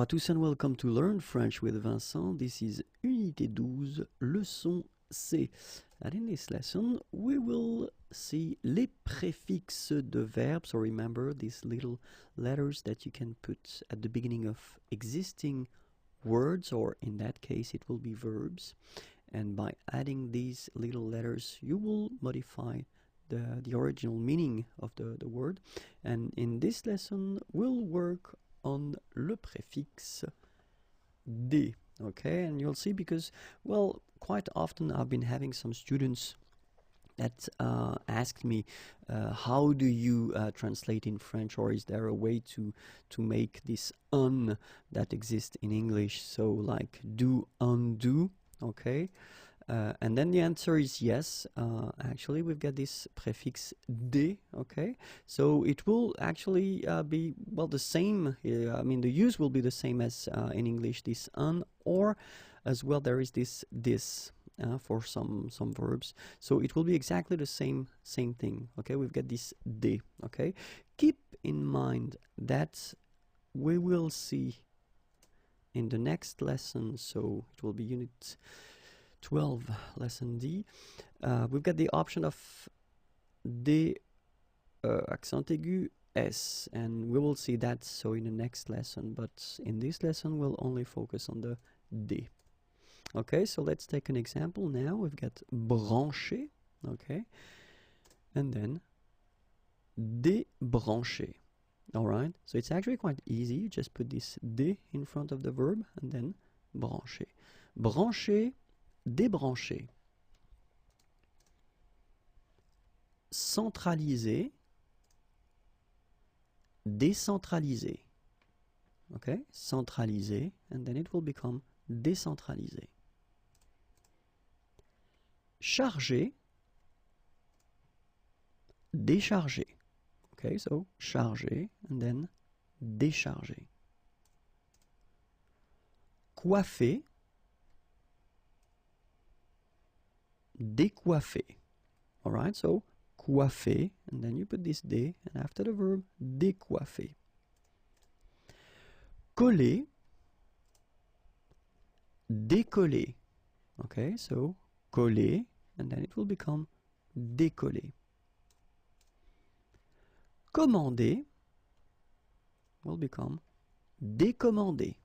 Bonjour à tous and welcome to Learn French with Vincent. This is Unité 12, leçon C. And in this lesson, we will see les préfixes de verbs. So remember these little letters that you can put at the beginning of existing words, or in that case, it will be verbs. And by adding these little letters, you will modify the original meaning of the word. And in this lesson, we'll work on le préfixe de. Okay, and you'll see because, well, quite often I've been having some students that asked me, how do you translate in French, or is there a way to make this un that exists in English? So like do, undo, okay? And then the answer is yes. Actually, we've got this prefix de, okay? So it will actually be, well, the same. I mean, the use will be the same as in English, this un, or as well there is this for some verbs. So it will be exactly the same thing, okay? We've got this de, okay? Keep in mind that we will see in the next lesson, so it will be unit 12, lesson D. We've got the option of D accent aigu S, and we will see that so in the next lesson, but in this lesson we'll only focus on the D. Okay, so let's take an example now. We've got brancher, okay, and then débrancher. All right, so it's actually quite easy. You just put this D in front of the verb and then brancher. Brancher, débrancher. Centraliser, décentraliser. Okay, centraliser, and then it will become décentraliser. Charger, décharger. Okay, so charger and then décharger. Coiffer, décoiffer. All right, so coiffer, and then you put this dé, and after the verb, décoiffer. Coller, décoller. Okay, so coller, and then it will become décoller. Commander will become décommander.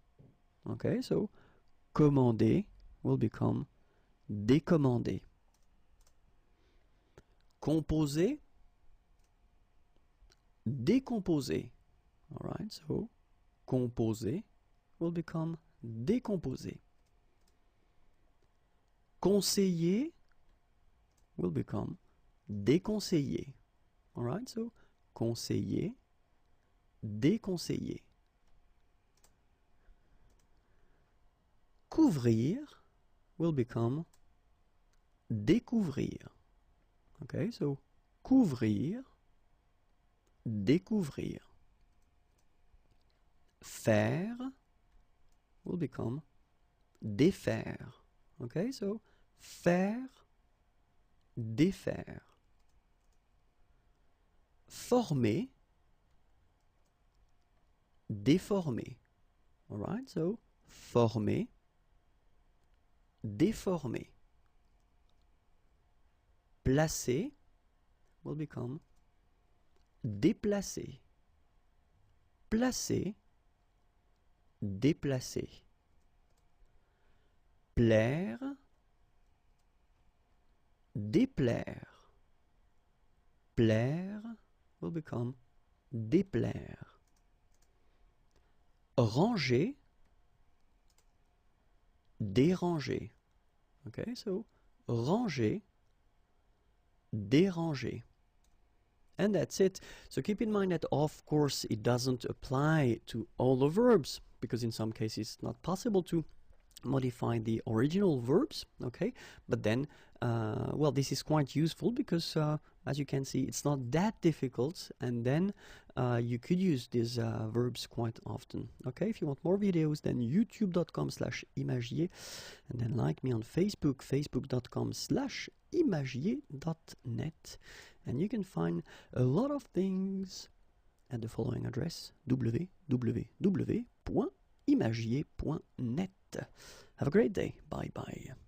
Okay, so commander will become décommander. Composer, décomposer. All right, so composer will become décomposer. Conseiller will become déconseiller. All right, so conseiller, déconseiller. Couvrir will become découvrir. Okay, so couvrir, découvrir. Faire will become défaire. Okay, so faire, défaire. Former, déformer. All right, so former, déformer. Placer will become déplacer. Placer, déplacer. Plaire, déplaire. Plaire will become déplaire. Ranger, déranger. Okay, so ranger, déranger. And that's it. So keep in mind that, of course, it doesn't apply to all the verbs, because in some cases it's not possible to modify the original verbs, okay? But then, well, this is quite useful because, as you can see, it's not that difficult, and then you could use these verbs quite often, okay? If you want more videos, then youtube.com/imagier, and then like me on Facebook, facebook.com/imagier.net, and you can find a lot of things at the following address, www.imagier.net. imagier.net. Have a great day. Bye bye.